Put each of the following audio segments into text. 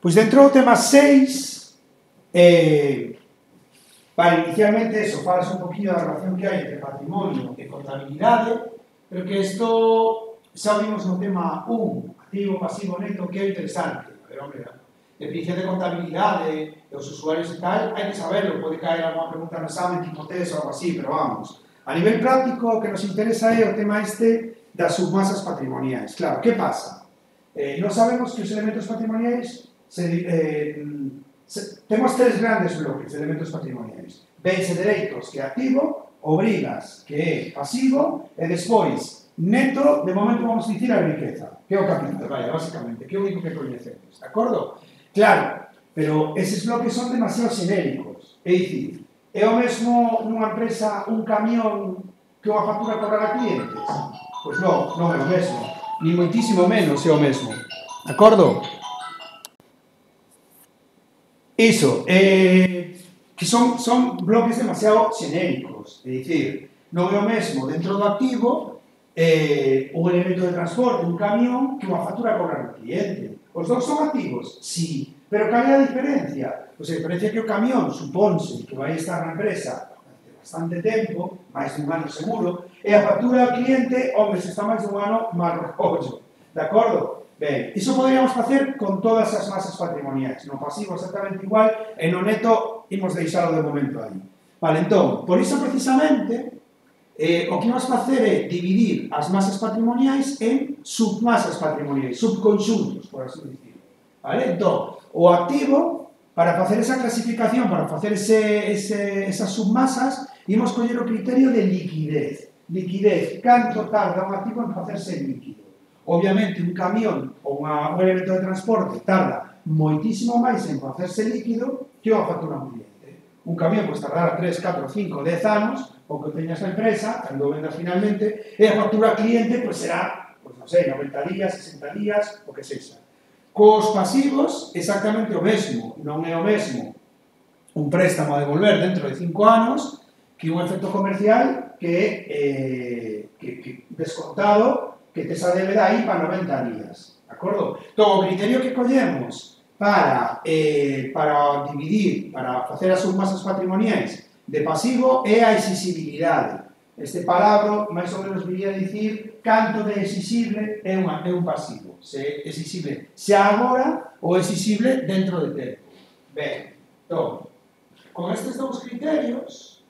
Pois dentro do tema 6, inicialmente eso, falas un poquinho da relación que hai entre patrimonio e contabilidade, pero que isto xa vimos no tema 1, activo, pasivo, neto, que é interesante. A ver, hombre, definición de contabilidade e os usuarios e tal, hai que saberlo, pode caer alguma pregunta no examen, tipo test ou algo así, pero vamos. A nivel práctico, o que nos interesa é o tema este das submasas patrimoniais. Claro, que pasa? Non sabemos que os elementos patrimoniais temos tres grandes bloques de elementos patrimoniais. Bens e dereitos, que é activo, obrigas, que é pasivo, e despois, neto, de momento vamos dicir a riqueza, que é o capital, vaya, basicamente, que é o único que coñecemos, de acordo? Claro, pero eses bloques son demasiado xenéricos, é dicir, é o mesmo nunha empresa un camión que unha factura cobrar a clientes? Pois non, non é o mesmo, ni moitísimo menos é o mesmo, de acordo? Iso, que son bloques demasiado xenéricos, é dicir, non é o mesmo dentro do activo un elemento de transporte, un camión, que unha factura cobrar ao cliente. Os dous son activos, sí, pero cal é a diferencia? Pois a diferencia é que o camión supónse que vai estar na empresa durante bastante tempo, máis dun ano seguro, e a factura ao cliente, hombre, se está máis dun ano, mal rollo, de acordo? Ben, iso poderíamos facer con todas as masas patrimoniais, no pasivo exactamente igual, e no neto imos deixalo de momento aí. Vale, entón, por iso precisamente, o que imos facer é dividir as masas patrimoniais en submasas patrimoniais, subconxuntos, por así dicir. Vale, entón, o activo, para facer esa clasificación, para facer esas submasas, imos coller o criterio de liquidez. Liquidez, canto tarda un activo en facerse líquido. Obviamente, un camión ou un elemento de transporte tarda moitísimo máis en facerse líquido que unha factura a un cliente. Un camión pois tardará 3, 4, 5, 10 anos, o que teñas a empresa, cando vendas finalmente, e a factura a cliente pois será, pois non sei, 90 días, 60 días, o que sexa. Cos pasivos, exactamente o mesmo. Non é o mesmo un préstamo a devolver dentro de 5 anos que un efecto comercial que descontado que te sa debe aí para 90 días, de acordo? Entón, o criterio que collemos para dividir, para facer as submasas patrimoniais de pasivo é a exigibilidade. Este palabra, máis ou menos, viría a dicir canto de exigible é un pasivo. Se exigible xa agora ou exigible dentro de tempo. Ben, entón, con estes dous criterios,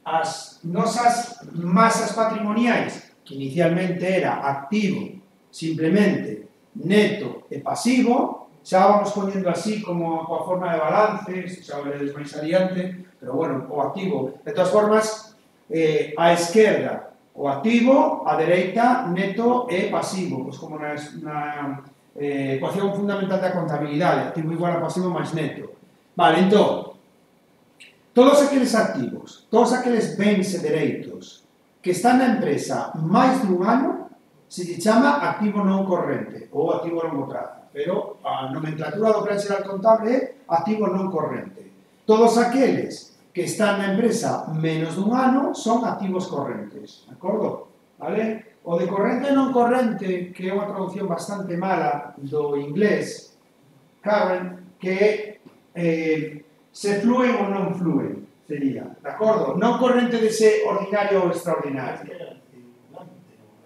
as nosas masas patrimoniais, que inicialmente era activo, simplemente, neto e pasivo, xa vamos poñendo así como coa forma de balances, xa o veredes máis adiante, pero bueno, o activo, de todas formas, a esquerda, o activo, a dereita, neto e pasivo, pois como na ecuación fundamental da contabilidade, activo igual a pasivo máis neto. Vale, entón, todos aqueles activos, todos aqueles bens e dereitos que están na empresa máis dun ano, se lle chama activo non corrente ou activo a longo prazo, pero a nomenclatura do Plan Xeral Contable é activo non corrente. Todos aqueles que están na empresa menos dun ano son activos correntes, de acordo? Vale? O de corrente e non corrente, que é unha traducción bastante mala do inglés, current, que se flúen ou non flúen, sería, de acordo? Non corrente de ser ordinario ou extraordinario.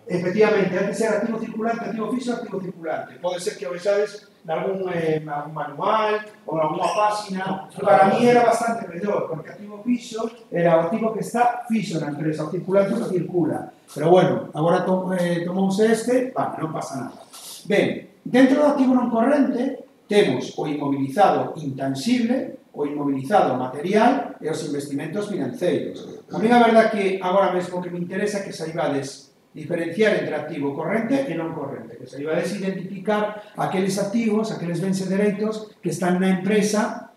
Efectivamente, antes era activo circulante, activo fixo, activo circulante. Pode ser que o vexades nalgún manual ou nalgúna página. Para mí era bastante mellor, porque activo fixo era o activo que está fixo na empresa, o circulante que circula. Pero bueno, agora tomouse este, vale, non pasa nada. Ben, dentro do activo non corrente temos o inmobilizado intangible, o inmobilizado material e os investimentos financeiros. A mí a verdade que agora mesmo que me interesa que saibades diferenciar entre activo corrente e non corrente, que saibades identificar aqueles activos, aqueles bens e dereitos que están na empresa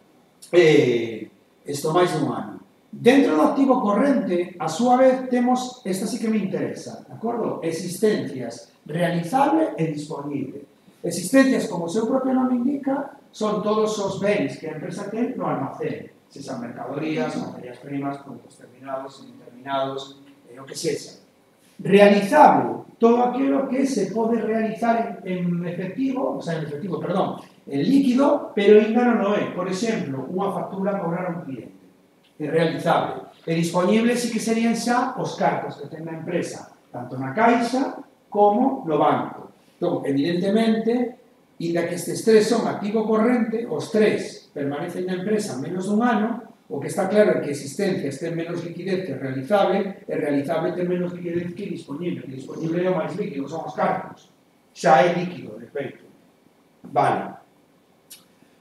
isto máis dun ano. Dentro do activo corrente, a súa vez, temos, esta sí que me interesa, de acordo? Existencias realizable e disponible. Existencias, como o seu propio nome indica, son todos os bens que a empresa ten no almacén, se son mercadorías, materias primas, produtos terminados, indeterminados, o que sexa. Realizable, todo aquilo que se pode realizar en efectivo, o sea, en efectivo, perdón, en líquido, pero ainda non o é. Por exemplo, unha factura a cobrar a un cliente. É realizable. E disponible sí que serían xa os cartos que ten a empresa, tanto na caixa como no banco. Entón, evidentemente, inda que estes tres son activo corrente, os tres permanecen na empresa menos dun ano, o que está claro é que existencia ten menos liquidez que realizable, e realizable ten menos liquidez que disponible. Que disponible é o máis líquido, son os cartos. Xa é líquido, de feito. Vale.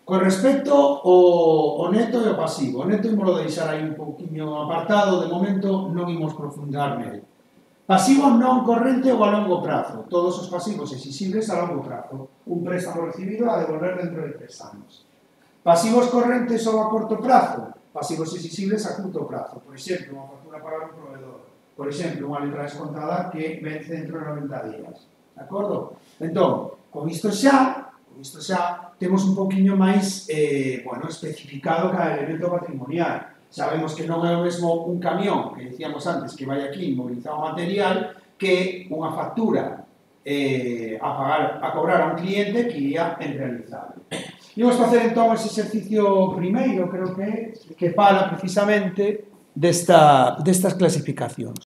Con respecto ao neto e ao pasivo, o neto imos deixar aí un pouquinho apartado, de momento non imos profundar nele. Pasivo non corrente ou a longo prazo. Todos os pasivos exigibles a longo prazo. Un préstamo recibido a devolver dentro de 3 anos. Pasivos correntes ou a corto prazo. Pasivos exigibles a curto prazo. Por exemplo, unha factura para un proveedor. Por exemplo, unha letra descontada que vence dentro de 90 días. De acordo? Entón, con isto xa temos un poquinho máis especificado cada elemento patrimonial. Sabemos que non é o mesmo un camión, que decíamos antes, que vai aquí inmobilizado material, que unha factura a cobrar a un cliente que iría en realizable. Imos facer entón ese exercicio primeiro, creo que fala precisamente destas clasificacións.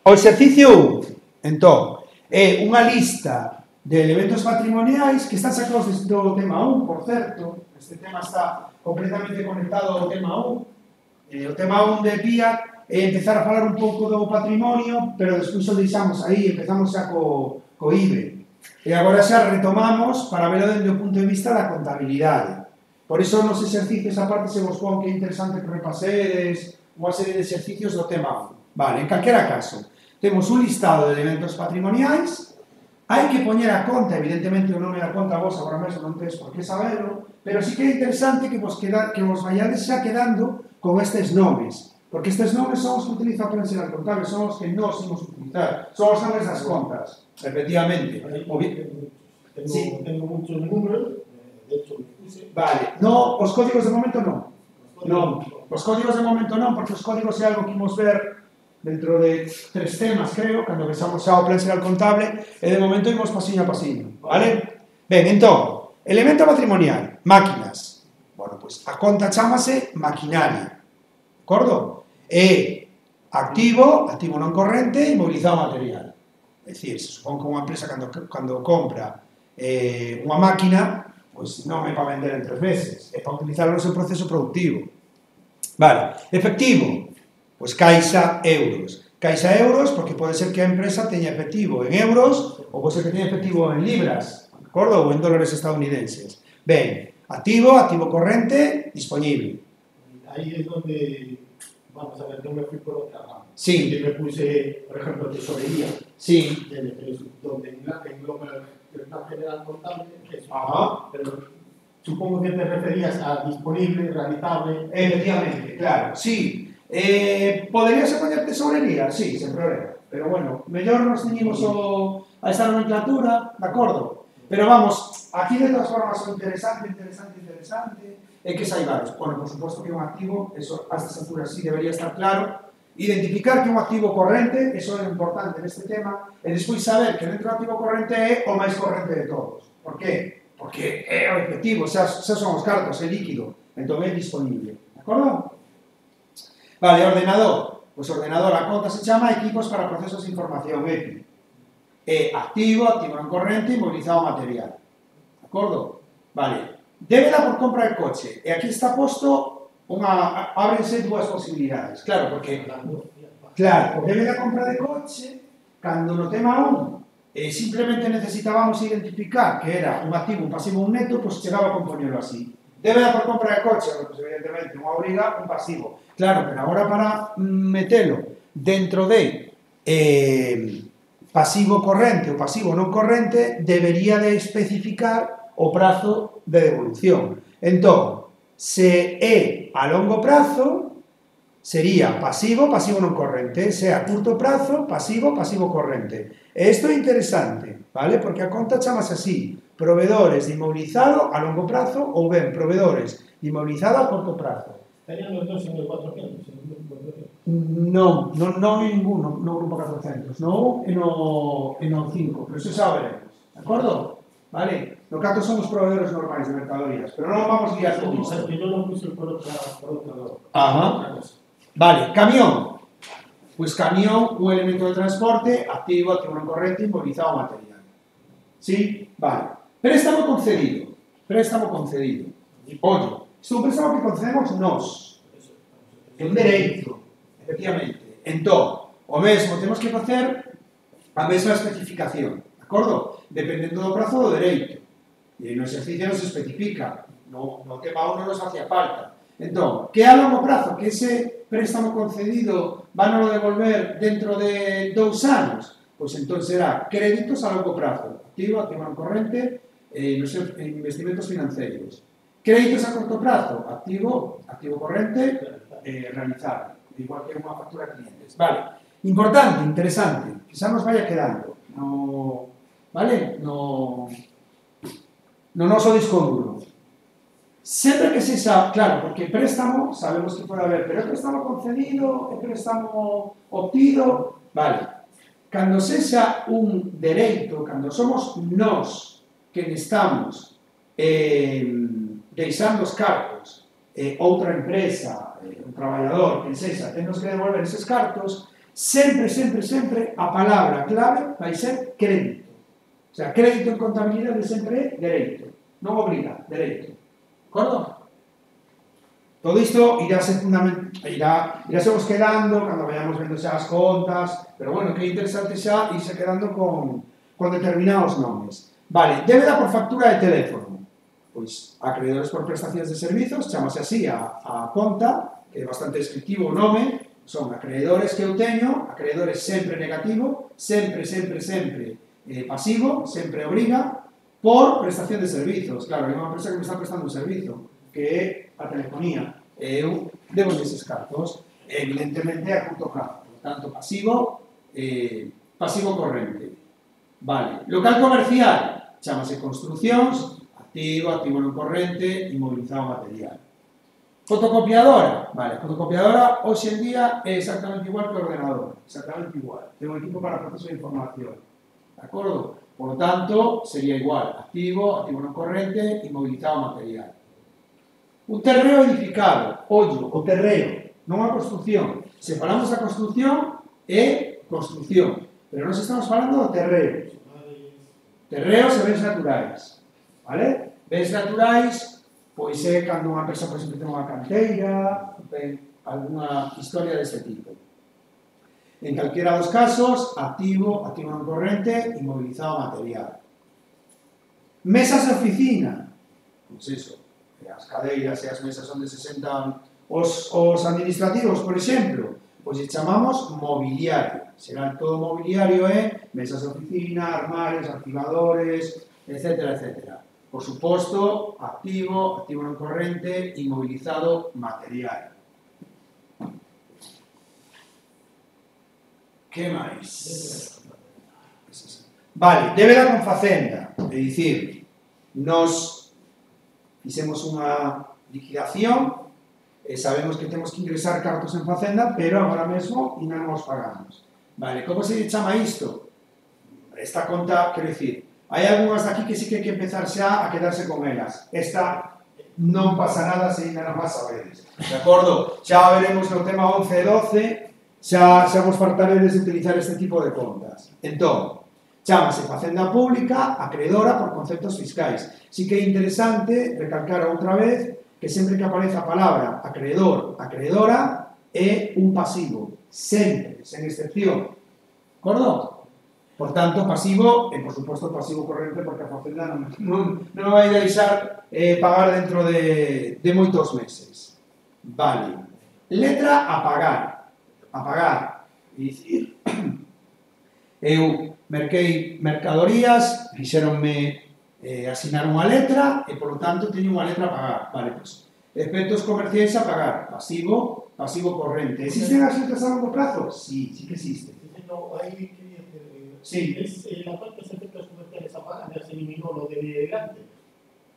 O exercicio 1, entón, é unha lista de elementos patrimoniais que están sacados do tema 1, por certo. Este tema está completamente conectado ao tema 1. O tema 1 de PIA é empezar a falar un pouco do patrimonio, pero despois o deixamos aí, empezamos xa co IBE. E agora xa retomamos para verlo desde o punto de vista da contabilidade. Por iso nos exercicios, aparte, se vos pon que é interesante que repasedes unha serie de exercicios do tema 1. Vale, en calquera caso, temos un listado de elementos patrimoniais. Hai que poñer a conta, evidentemente o nome da conta vos agora mesmo non tedes por que saberlo, pero sí que é interesante que vos vayades xa quedando con estes nomes, porque estes nomes son os que utiliza a prensa contable, son os que non imos utilizar, son os nomes das contas, efectivamente. Tengo muchos números, de hecho, vale, no, os códigos de momento non. Non, os códigos de momento non, porque os códigos é algo que imos ver dentro de 3 temas, creo, cando pensamos xa o plan xeral contable, e de momento imos pasiño a pasiño, vale? Ben, entón, elemento patrimonial, máquinas. Bueno, pois a conta chámase maquinaria, de acordo? E activo non corrente, inmobilizado material. É dicir, se supón que unha empresa cando compra unha máquina, pois non é para vender en 3 meses, é para utilizarlo no seu proceso productivo. Vale, efectivo, pois caixa euros. Caixa euros porque pode ser que a empresa teña efectivo en euros ou pode ser que teña efectivo en libras, de acordo? Ou en dólares estadounidenses. Ben, activo corrente, disponible. Ahí es donde, vamos a ver, yo me fui por otra rama. Sí. Y me puse, por ejemplo, tesorería. Sí. Donde engloba el plan general contable, que es, pero supongo que te referías a disponible, realizable. Efectivamente, claro, sí. Poderíase poñer tesorería? Sí, sen problema. Pero bueno, mellor nos teñimos a esta nomenclatura, de acordo? Pero vamos, aquí de todas formas o interesante é que saibades. Bueno, por suposto que un activo, eso a estas alturas sí debería estar claro. Identificar que un activo corrente, eso é importante neste tema, e despois saber que dentro do activo corrente é o máis corrente de todos. Por qué? Porque é o efectivo, xa son os cartos, é líquido, entón é disponible. De acordo? Vale, ordenador. Pois ordenador, a conta se chama equipos para procesos de información, EPI. É activo non corrente, inmobilizado material. De acordo? Vale. Débeda por compra de coche. E aquí está posto ábrense 2 posibilidades. Claro, porque débeda compra de coche, cando no tema 1 simplemente necesitábamos identificar que era un activo, un pasivo, un neto, pois chegaba a compoñerlo así. Débeda por compra de coche, pois evidentemente unha obriga, un pasivo. Claro, pero agora para metelo dentro de pasivo corrente ou pasivo non corrente, debería de especificar o prazo de devolución. Entón, se é a longo prazo, sería pasivo non corrente. Se é a curto prazo, pasivo corrente. E isto é interesante, vale? Porque a conta chamase así, proveedores de inmobilizado a longo prazo ou ben proveedores de inmobilizado a corto prazo. Estarían los dos en el 400, Non hai ningún no grupo 400, non e no 5, pero eso xa veremos, de acordo? Vale? No caso son os proveedores normais de mercadorías, pero non vamos a guiar con isto. Que non lo puse por outra Ajá. Vale, camión. Pois camión, un elemento de transporte activo non corrente, inmobilizado material. Sí? Vale. Préstamo concedido. Préstamo concedido. Ollo, isto é un préstamo que concedemos nós. É un dereito, efectivamente. Entón, o mesmo, temos que facer a mesma especificación, de acordo? Dependendo do prazo do dereito. E no exercicio non se especifica, no tema 1 nos hacía falta. Entón, que a longo prazo, que ese préstamo concedido van a devolver dentro de 2 anos, pois entón será créditos a longo prazo, activo non corrente, nos investimentos financeiros. Créditos a corto prazo, activo corrente, realizable, igual que unha factura a clientes. Vale, importante, interesante, que xa nos vaya quedando, vale? No noso disco duro. Sempre que sexa, claro, porque préstamo, sabemos que pode haber, pero préstamo concedido, préstamo obtido, vale. Cando sexa un dereito, cando somos nós que estamos deixando os cartos, outra empresa, un traballador, que sexa, temos que devolver eses cartos, sempre a palabra clave vai ser crédito. O sea, crédito en contabilidade sempre é dereito, non obriga, dereito. De acordo? Todo isto irásemos quedando cando vayamos vendo xa as contas, pero bueno, que é interesante xa irse quedando con determinados nomes. Vale, débeda por factura de teléfono. Pois, acreedores por prestacións de servizos, chamase así a conta, que é bastante descriptivo o nome, son acreedores que eu teño, acreedores sempre negativo, sempre pasivo, sempre obriga, por prestación de servizos. Claro, hai unha empresa que me está prestando un servizo, que é a telefonía. Eu debo eses cartos, evidentemente a curto plazo. Por tanto, pasivo corrente. Vale. Local comercial, chamase construcións, activo non corrente, inmobilizado material. Fotocopiadora, vale, fotocopiadora hoxe en día é exactamente igual que o ordenador, exactamente igual. Ten un equipo para proceso de información, de acordo? Por lo tanto, sería igual, activo non corrente, inmobilizado material. Un terreo edificado, ollo, o terreo, non a construción. Separamos a construción e construción, pero nos estamos falando do terreo. Terreos e bens naturais, vale? Bens naturais, pois é cando unha persoa, por exemplo, ten unha canteira, ten alguna historia deste tipo. En calquera dos casos, activo non corrente, inmobilizado material. Mesas de oficina, pois iso, as cadeiras e as mesas onde se sentan os administrativos, por exemplo, pois chamamos mobiliario. Será todo mobiliario, mesas de oficina, armarios, arquivadores, etc. Por suposto, activo non corrente, inmobilizado material. Que máis? Vale, débeda con Facenda, é dicir, nos fixemos unha liquidación e sabemos que temos que ingresar cartos en Facenda, pero agora mesmo ainda non os pagamos. Vale, como se chama isto? Esta conta, quero dicir, hai algunhas daqui que sí que hai que empezar xa a quedarse con elas. Esta non pasa nada se ainda non vas a veres. De acordo? Xa veremos no tema 11 e 12, xa vos fartaredes de utilizar este tipo de contas. Entón, chámase Facenda Pública, acreedora por conceptos fiscais. Si que é interesante recalcar outra vez que sempre que aparece a palabra acreedor, acreedora, é un pasivo, sempre, sen excepción. De acordo? Por tanto, pasivo, e por suposto pasivo corrente, porque a Facenda non vai deixar pagar dentro de moitos meses. Vale. Letra a pagar. A pagar. É dicir, eu merquei mercadorías, fixeronme asinar unha letra e, por lo tanto, teño unha letra a pagar. Vale, pois, efectos comerciais a pagar. Pasivo corrente. Existen as letras a longo plazo? Sí, sí que existen. No, hay sí. La parte de efectos comerciales a pagar ya se eliminó lo de delante.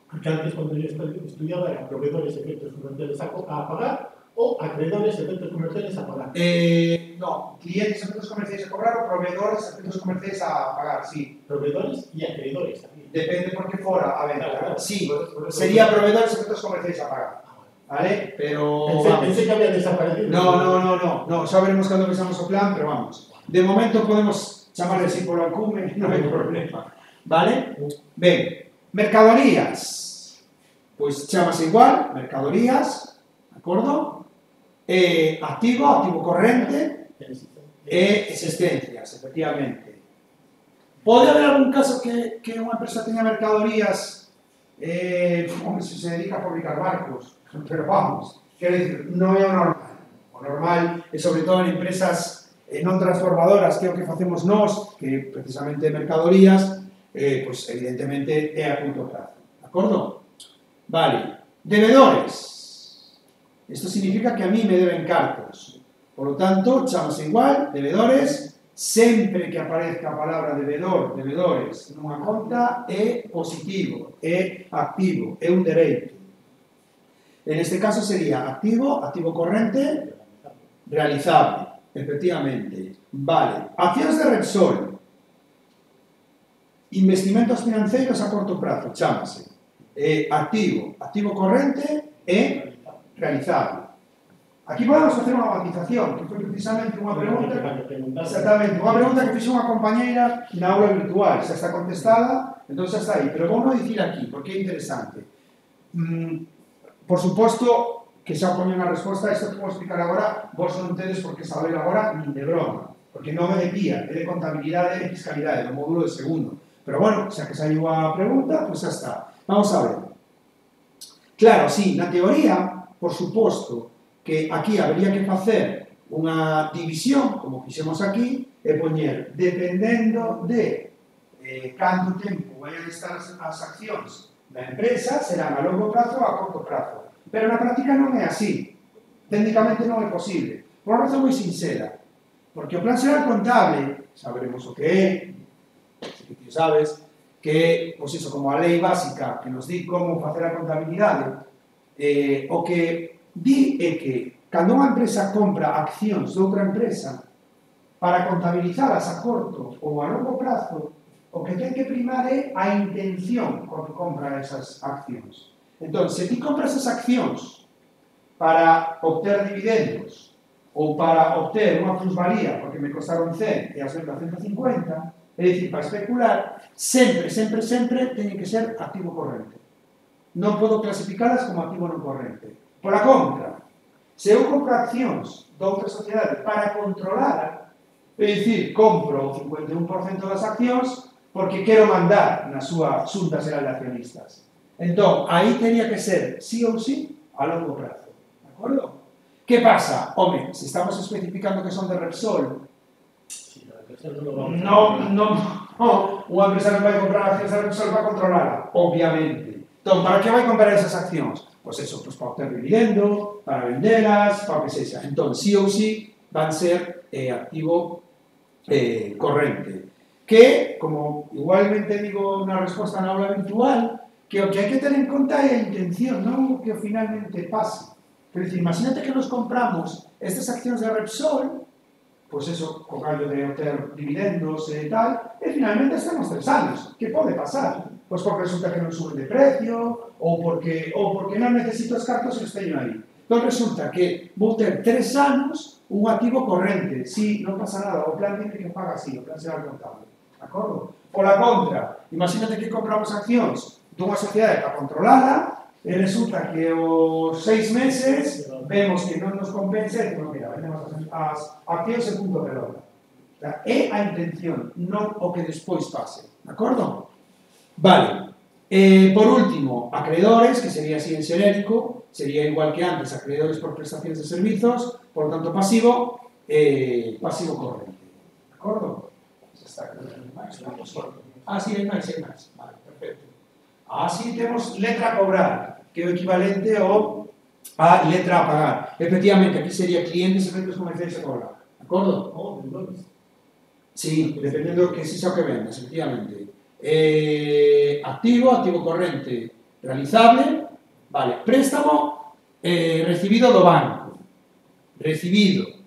Porque antes, cuando yo estudiaba, eran proveedores de efectos comerciales a pagar O acreedores de centros comerciales a pagar. No, clientes a centros comerciales a cobrar o proveedores a centros comerciales a pagar, sí. Proveedores y acreedores también. Depende por qué fuera, a ver, Claro. sí, sería proveedores a centros comerciales a pagar, ¿vale? Pero... Pensé que había desaparecido. No, xa veremos cando pensamos o plan, pero vamos. De momento podemos chamarle así por alcume, non hai problema, vale? Ben, mercadorías, pois chamase igual, mercadorías, de acordo? Activo corrente e existencias, efectivamente. Pode haber algún caso que unha empresa teña mercadorías, hombre, se dedica a fabricar barcos, pero vamos, quero dicir, non é o normal. O normal é, sobre todo, en empresas non transformadoras, que é o que facemos nós, que precisamente mercadorías, pois evidentemente é a curto prazo. De acordo? Vale. Devedores. Isto significa que a mí me deben cartos. Por lo tanto, chamase igual, devedores, sempre que aparezca a palabra devedor, devedores, nunha conta, é positivo, é activo, é un dereito. En este caso sería activo corrente, realizable, efectivamente. Vale. Accións de Repsol. Investimentos financeiros a corto prazo, chámase. Activo corrente e realizable. Aquí podemos facer unha matización, que foi precisamente unha pregunta, exactamente, unha pregunta que fixo unha compañeira na aula virtual, xa está contestada, entón xa está aí, pero vou non dicir aquí, porque é interesante. Por suposto que xa poñen a resposta a isto que vou explicar agora, vos non tedes por que saber agora nin de broma, porque non é de PIA, é de contabilidade e fiscalidade, do módulo de segundo. Pero bueno, xa que saiu a pregunta, pois xa está. Vamos a ver. Claro, sí, na teoría, por suposto, que aquí habería que facer unha división, como fixemos aquí, e poñer, dependendo de canto tempo vayan a estar as accións da empresa, serán a longo prazo ou a corto prazo. Pero na práctica non é así. Técnicamente non é posible. Por unha razón moi sincera. Porque o plan xeral contable, saberemos o que é, que ti sabes, que é, pois iso, como a lei básica que nos di como facer a contabilidade, o que di é que cando unha empresa compra accións de outra empresa para contabilizalas a corto ou a longo prazo, o que ten que primar é a intención con que compra esas accións. Entón, se ti compras esas accións para obter dividendos ou para obter unha plusvalía porque me costaron 100 e as vendo a 150, é dicir, para especular, sempre teñen que ser activo corrente. Non podo clasificalas como activo non corrente. Por a contra, se eu compro accións de outra sociedade para controlar, é dicir, compro o 51% das accións porque quero mandar na súa xunta xeral de accionistas. Entón, aí teria que ser, sí ou sí, a longo prazo. De acordo? Que pasa? Home, se estamos especificando que son de Repsol, unha empresa non vai comprar accións de Repsol para controlarla, obviamente. Entón, para que vai comprar esas accións? Pois eso, pois para obter dividendo, para vendelas, para o que sexa. Entón, sí ou sí, van ser activo corrente. Que, como igualmente digo na resposta na aula virtual, que o que hai que ter en conta é a intención, non o que finalmente pase. Quer dizer, imagínate que nos compramos estas accións de Repsol, pois eso, co gallo de obter dividendos e tal, e finalmente estamos 3 anos. Que pode pasar? Pois porque resulta que non suben de precio, ou porque non necesito os cartos e os teño aí. Entón resulta que vou ter 3 anos un activo corrente. Si, non pasa nada, o plan dice que paga así, o plan será contable. De acordo? Por a contra, imagínate que compramos accións dunha sociedade para controlala e resulta que os 6 meses vemos que non nos compensa e decimos, mira, vendemos as accións en punto pelota. É a intención, non o que despois pase. De acordo? Vale. Por último, acreedores, que sería así en xenérico, sería igual que antes, acreedores por prestacións de servizos, por lo tanto pasivo, pasivo corrente. De acordo? Está claro. Sí, hai máis. Vale, perfecto. Así temos letra a cobrar, que é o equivalente ao a letra a pagar. Efectivamente, aquí sería clientes e centros comerciais a cobrar. De acordo? Sí, dependendo do que se xa que vendas, efectivamente. Activo corrente realizable, vale, préstamo recibido do banco. Recibido.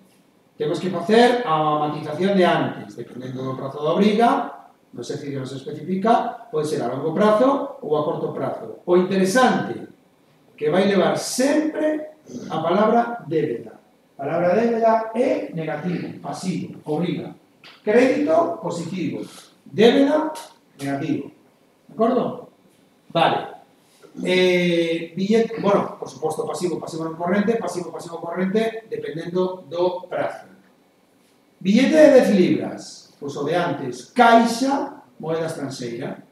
Temos que facer a matización de antes, dependendo do prazo da obriga, no exercicio non se especifica, pode ser a longo prazo ou a corto prazo. O interesante, que vai levar sempre a palabra débeda. A palabra débeda é negativo, pasivo, obriga. Crédito, positivo. Débeda, negativo. De acordo? Vale. Billete, bueno, por suposto, pasivo, pasivo non corrente, pasivo, pasivo corrente, dependendo do prazo. Billete de 10 libras, pois o de antes, caixa, moeda estranxeira.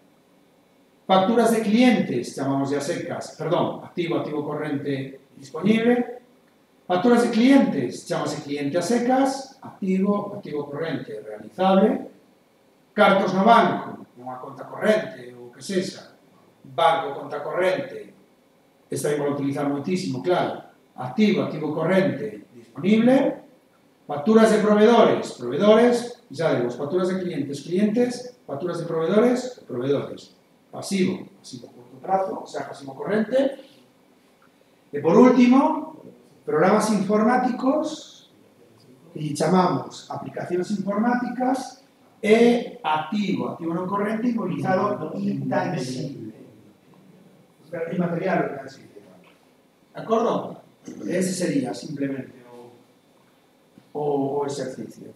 Facturas de clientes, chamamos a secas, perdón, activo, activo corrente disponible. Facturas de clientes, chamase cliente a secas, activo, activo corrente realizable. Cartos no banco, unha conta corrente, ou que sexa, banco, conta corrente, esta aí vou utilizar moitísimo, claro, activo, activo corrente disponible. Facturas de proveedores, proveedores, xa digo, facturas de clientes, clientes, facturas de proveedores, proveedores. Pasivo, pasivo corto prazo, o sea, pasivo corrente. E por último, programas informáticos, que chamamos aplicacións informáticas, e activo, activo non corrente, inmobilizado intangible. Inmaterial, o que así. De acordo? Ese sería simplemente o exercicio.